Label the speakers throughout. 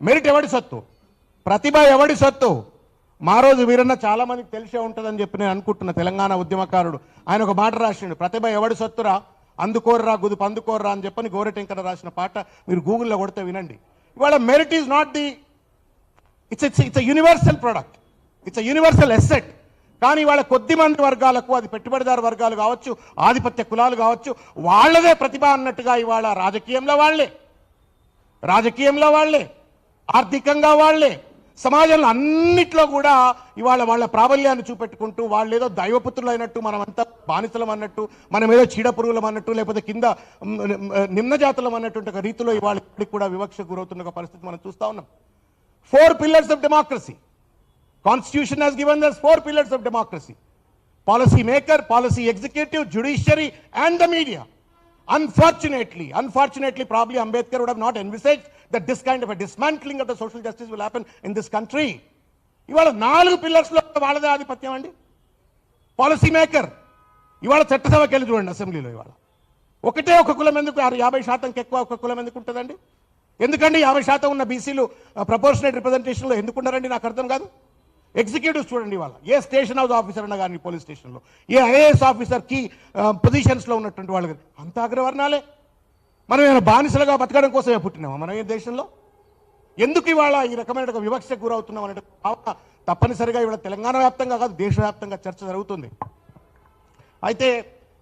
Speaker 1: Merit ఎవడి సొత్తు, ప్రతిభ ఎవడి సొత్తు? మా రోజు వీరన్న చాలా మందికి తెలిసే ఉంటుందని చెప్పి నేను అనుకుంటున్నా. తెలంగాణ ఉద్యమకారుడు ఆయన ఒక మాట రాసిండు, ప్రతిభ ఎవడి సొత్తురా, అందుకోర్రా గుదుపు అందుకోర్రా అని చెప్పని గోరెటెంకర రాసిన పాట మీరు గూగుల్లో కొడితే వినండి. ఇవాళ merit is not the it's universal product, it's universal asset. కానీ వాళ్ళ కొద్ది మంది వర్గాలకు, అది పెట్టుబడిదారు వర్గాలు కావచ్చు, ఆధిపత్య కులాలు కావచ్చు, వాళ్ళదే ప్రతిభ అన్నట్టుగా ఇవాళ రాజకీయంలో వాళ్ళే, ఆర్థికంగా వాళ్ళే, సమాజంలో అన్నిట్లో కూడా ఇవాళ వాళ్ళ ప్రాబల్యాన్ని చూపెట్టుకుంటూ వాళ్ళు ఏదో దైవపుత్రులు అయినట్టు, మనమంతా బానిసలం అన్నట్టు, మనం ఏదో చీడపురుగులం అన్నట్టు, లేకపోతే కింద నిమ్న జాతులం అన్నటువంటి ఒక రీతిలో ఇవాళ ఇప్పటికి కూడా వివక్ష గురవుతున్న ఒక పరిస్థితి మనం చూస్తూ ఉన్నాం. 4 pillars of democracy. Constitution has given us 4 pillars of democracy: policy maker, policy executive, judiciary and the media. Unfortunately, probably Ambedkar would have not envisaged that this kind of a dismantling of the social justice will happen in this country. ఇవాళ 4 pillars లో వాళ్ళదే ఆధిపత్యం అండి. Policy maker ఇవాళ చట్టసభకి వెళ్ళి చూడండి, అసెంబ్లీలో ఇవాళ ఒక కులం ఎందుకు 50% ఎక్కువ ఒక కులం ఎందుకు ఉంటుందండి? ఎందుకండి 50% ఉన్న బీసీలు ప్రపోర్షనేట్ రిప్రజెంటేషన్లో ఎందుకున్నారండి? నాకు అర్థం కాదు. ఎగ్జిక్యూటివ్స్ చూడండి, ఇవాళ ఏ స్టేషన్ హౌస్ ఆఫీసర్ అన్న కానీ పోలీస్ స్టేషన్లో, ఏ ఐఏఎస్ ఆఫీసర్ కీ పొజిషన్స్లో ఉన్నటువంటి వాళ్ళు అంత అగ్రవర్ణాలే. మనం ఏమైనా బానిసలుగా బతకడం కోసమే పుట్టినామా మనం ఈ దేశంలో? ఎందుకు ఇవాళ ఈ రకమైన వివక్షకు గురవుతున్నాం అనే భావన తప్పనిసరిగా ఇవాళ తెలంగాణ వ్యాప్తంగా కాదు, దేశవ్యాప్తంగా చర్చ జరుగుతుంది. అయితే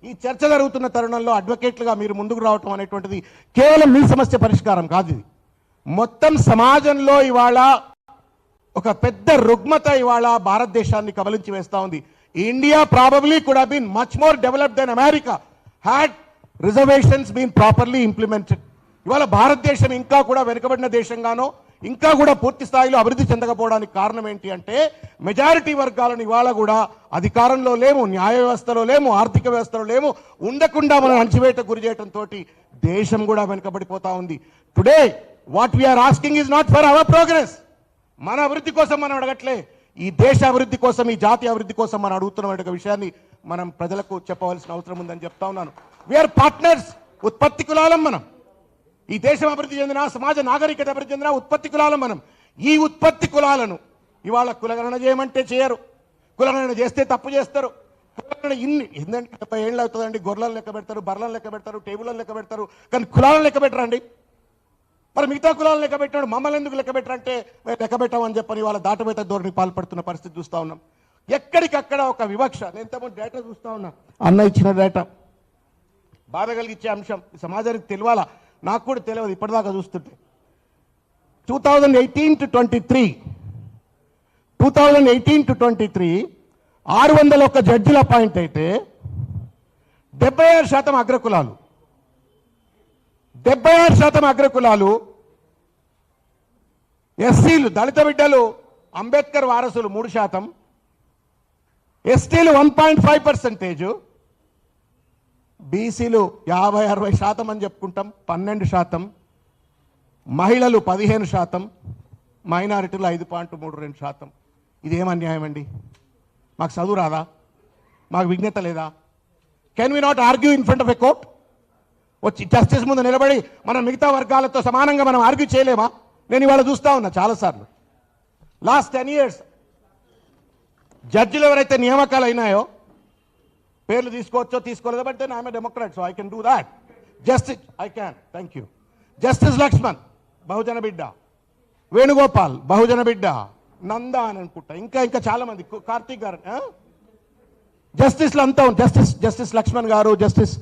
Speaker 1: ఈ చర్చ జరుగుతున్న తరుణంలో అడ్వకేట్లుగా మీరు ముందుకు రావటం అనేటువంటిది కేవలం మీ సమస్య పరిష్కారం కాదు. ఇది మొత్తం సమాజంలో ఇవాళ ఒక పెద్ద రుగ్మత ఇవాళ భారతదేశాన్ని కబలించి వేస్తూ ఉంది. India probably could have been much more developed than America had reservations been properly implemented. ఇవాళ భారతదేశం ఇంకా కూడా వెనుకబడిన దేశంగానో, ఇంకా కూడా పూర్తి స్థాయిలో అభివృద్ధి చెందకపోవడానికి కారణం ఏంటి అంటే, మెజారిటీ వర్గాలను ఇవాళ కూడా అధికారంలో లేము, న్యాయ వ్యవస్థలో లేము, ఆర్థిక వ్యవస్థలో లేము, ఉండకుండా మనం అణచివేటకు గురి చేయడంతో దేశం కూడా వెనుకబడిపోతా ఉంది. Today what we are asking is not for our progress. మన అభివృద్ధి కోసం మనం అడగట్లే, ఈ దేశ అభివృద్ధి కోసం, ఈ జాతీయ అభివృద్ధి కోసం మనం అడుగుతున్న విషయాన్ని మనం ప్రజలకు చెప్పవలసిన అవసరం ఉందని చెప్తా ఉన్నాను. వీఆర్ పార్ట్నర్స్, ఉత్పత్తి కులాలం మనం. ఈ దేశం అభివృద్ధి చెందిన, సమాజ నాగరికత అభివృద్ధి చెందిన ఉత్పత్తి కులాలం మనం. ఈ ఉత్పత్తి కులాలను ఇవాళ కులగణన చేయమంటే చేయరు, కులగణన చేస్తే తప్పు చేస్తారు. కులగణన ఏంటంటే 70 ఏళ్ళు అవుతుందండి. గొర్రెలను లెక్క పెడతారు, బర్రెలను లెక్క పెడతారు, టేబుల్లను లెక్క పెడతారు, కానీ కులాలను లెక్క పెట్టరండి. మరి మిగతా కులాలను లెక్క పెట్టాడు, మమ్మల్ని ఎందుకు లెక్క పెట్టరంటే లెక్క పెట్టామని చెప్పని వాళ్ళ దాటవేత ధోరణి పాల్పడుతున్న పరిస్థితి చూస్తూ ఉన్నాం. ఎక్కడికక్కడ ఒక వివక్ష. నేను ఇంతకుముందు డేటా చూస్తూ ఉన్నా, అన్న ఇచ్చిన డేటా బాధ కలిగించే అంశం. ఈ సమాజానికి తెలియాలా, నాకు కూడా తెలియదు ఇప్పటిదాకా చూస్తుంటే. 2018 to 23 601 జడ్జిల అపాయింట్ అయితే 76% అగ్రకులాలు. 76% అగ్రకులాలు. ఎస్సీలు, దళిత బిడ్డలు, అంబేద్కర్ వారసులు 3%, ఎస్టీలు 1.5%, బీసీలు 50-60% అని చెప్పుకుంటాం, 12%, మహిళలు 15%, మైనారిటీలు 5.32%. ఇదేం అన్యాయం అండి? మాకు చదువు రాదా? మాకు విజ్ఞత లేదా? Can we not argue in front of a court? వచ్చి జస్టిస్ ముందు నిలబడి మనం మిగతా వర్గాలతో సమానంగా మనం ఆర్గ్యూ చేయలేమా? నేను ఇవాళ చూస్తూ ఉన్నా చాలాసార్లు. లాస్ట్ 10 years జడ్జిలు ఎవరైతే నియామకాలు అయినాయో, పేర్లు తీసుకోవచ్చో తీసుకోలేదో, but then I'm a democrat, so I can do that. Justice I can, thank you. Justice Lakshman బహుజన బిడ్డ, వేణుగోపాల్ బహుజన బిడ్డ, నందా అని అనుకుంటా, ఇంకా చాలా మంది, కార్తీక్ గారు, జస్టిస్లు అంతా జస్టిస్ లక్ష్మణ్ గారు, జస్టిస్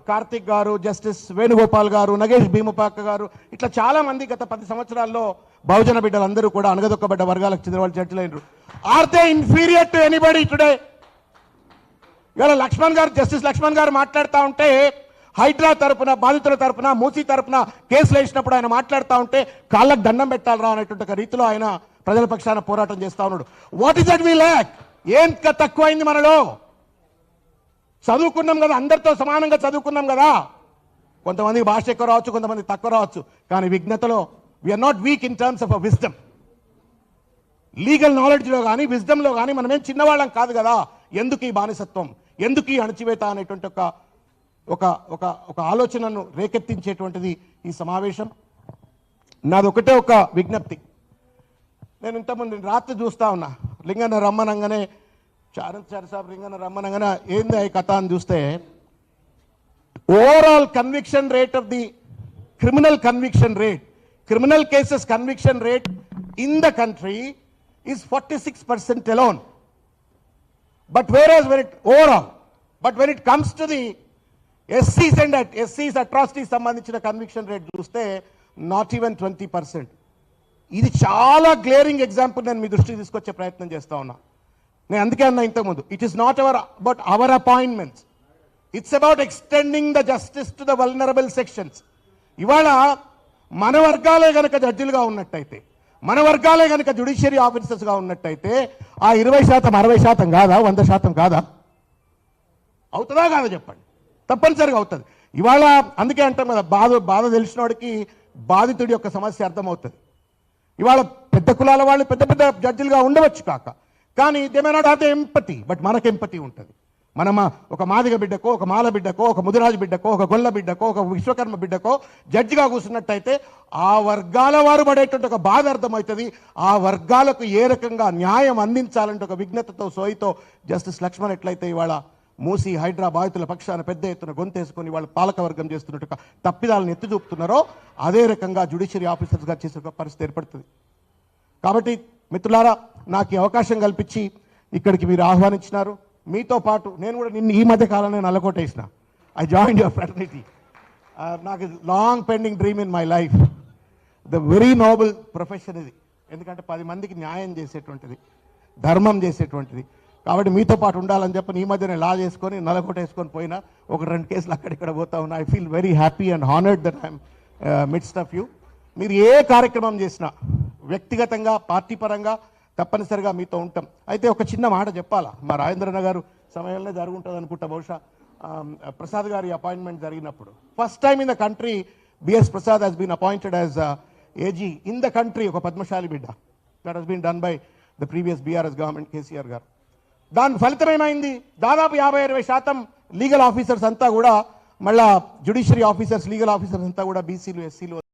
Speaker 1: కార్తీక్ గారు, జస్టిస్ వేణుగోపాల్ గారు, నగేష్ భీముపాక గారు, ఇట్లా చాలా మంది గత 10 సంవత్సరాల్లో బహుజన బిడ్డలందరూ కూడా అణగదొక్కబడ్డ వర్గాలకు చెందిన వాళ్ళు జడ్జిలైనరు. Are they inferior to anybody today? ఇవాళ జస్టిస్ లక్ష్మణ్ గారు మాట్లాడుతూ ఉంటే, హైడ్రా తరపున, బాధితుల తరపున, మూసీ తరపున కేసులు వేసినప్పుడు ఆయన మాట్లాడుతూ ఉంటే కాళ్ళకు దండం పెట్టాలరా అనేటువంటి ఒక రీతిలో ఆయన ప్రజల పక్షాన పోరాటం చేస్తూ ఉన్నాడు. What is that we lack? ఏం తక్కువైంది మనలో? చదువుకున్నాం కదా, అందరితో సమానంగా చదువుకున్నాం కదా. కొంతమంది భాష ఎక్కువ రావచ్చు, కొంతమంది తక్కువ రావచ్చు, కానీ విజ్ఞతలో we are not weak in terms of a wisdom. Legal నాలెడ్జ్లో కానీ, విజ్డమ్లో కానీ మనమేం చిన్నవాళ్ళం కాదు కదా. ఎందుకు ఈ బానిసత్వం, ఎందుకు ఈ అణచివేత అనేటువంటి ఒక ఆలోచనను రేకెత్తించేటువంటిది ఈ సమావేశం. నాది ఒకటే ఒక విజ్ఞప్తి. నేను ఇంతకుముందు రాత్రి చూస్తా ఉన్నా, లింగన్న రమ్మనంగానే చారణ్ సాబ్ లింగన్న రమ్మనంగానే ఏంది ఈ కథ అని చూస్తే, overall conviction rate of the criminal conviction rate, criminal cases conviction rate in the country is 46% alone. But whereas when it comes to the SCs and SCs atrocities సంబంధించిన కన్విక్షన్ రేట్ చూస్తే నాట్ ఈవెన్ 20%. ఇది చాలా glaring example నేను మీ దృష్టికి తీసుకొచ్చే ప్రయత్నం చేస్తా ఉన్నా. నేను అందుకే అన్నా ఇంతకుముందు, it is not about our appointments, it's about extending the justice to the vulnerable sections. ఇవాళ మన వర్గాలే గనక జడ్జిలుగా ఉన్నట్టయితే, మన వర్గాలే గనక జ్యుడిషియరీ ఆఫీసర్స్గా ఉన్నట్టయితే ఆ 20% 60% కాదా, 100% కాదా? అవుతుందా కాదా చెప్పండి? తప్పనిసరిగా అవుతుంది. ఇవాళ అందుకే అంటాం కదా, బాధ తెలిసినోడికి బాధితుడి యొక్క సమస్య అర్థమవుతుంది. ఇవాళ పెద్ద కులాల వాళ్ళు పెద్ద పెద్ద జడ్జిలుగా ఉండవచ్చు కానీ they may not have the empathy, but మనకు ఎంపతి ఉంటుంది. మనం ఒక మాదిగ బిడ్డకో, ఒక మాల బిడ్డకో, ఒక ముదిరాజు బిడ్డకో, ఒక గొల్ల బిడ్డకో, ఒక విశ్వకర్మ బిడ్డకో జడ్జిగా కూర్చున్నట్టయితే ఆ వర్గాల వారు పడేటువంటి ఒక బాధ అర్థమవుతుంది. ఆ వర్గాలకు ఏ రకంగా న్యాయం అందించాలంటే ఒక విఘ్నతతో సోయితో జస్టిస్ లక్ష్మణ్ ఎట్లయితే ఇవాళ మూసి హైడ్రా బాధితుల పక్షాన పెద్ద ఎత్తున గొంతేసుకొని వాళ్ళ పాలకవర్గం చేస్తున్నట్టు తప్పిదాలను ఎత్తి చూపుతున్నారో అదే రకంగా జ్యుడిషియరీ ఆఫీసర్స్గా చేసే ఒక పరిస్థితి ఏర్పడుతుంది. కాబట్టి మిత్రులారా, నాకు ఈ అవకాశం కల్పించి ఇక్కడికి మీరు ఆహ్వానించినారు. మీతో పాటు నేను కూడా ఈ మధ్య కాలంలో నల్లకోట వేసిన. I join your fraternity. నాకు long pending dream in my life, the very noble profession ఇది. ఎందుకంటే 10 మందికి న్యాయం చేసేటువంటిది, ధర్మం చేసేటువంటిది. కాబట్టి మీతో పాటు ఉండాలని చెప్పి ఈ మధ్య నేను లా చేసుకొని నల్లకోట వేసుకొని పోయినా, 1-2 కేసులు అక్కడిక్కడ పోతా ఉన్నా. I feel very happy and honoured that I'm midst of you. మీరు ఏ కార్యక్రమం చేసినా వ్యక్తిగతంగా, పార్టీ పరంగా తప్పనిసరిగా మీతో ఉంటాం. అయితే ఒక చిన్న మాట చెప్పాలా, మా రాజేంద్రన్న గారు సమయంలో జరుగుంటుంది అనుకుంటా, బహుశా ప్రసాద్ గారి అపాయింట్మెంట్ జరిగినప్పుడు first time in the country BS Prasad he's been appointed as AG in the country, ఒక పద్మశాలి బిడ్డ. That he's been done by the previous BRS government, KCR గారు. దాని ఫలితం ఏమైంది? దాదాపు 50-60% లీగల్ ఆఫీసర్స్ అంతా కూడా, మళ్ళా జ్యుడిషియరీ ఆఫీసర్స్, లీగల్ ఆఫీసర్స్ అంతా కూడా బీసీలు, ఎస్సీలు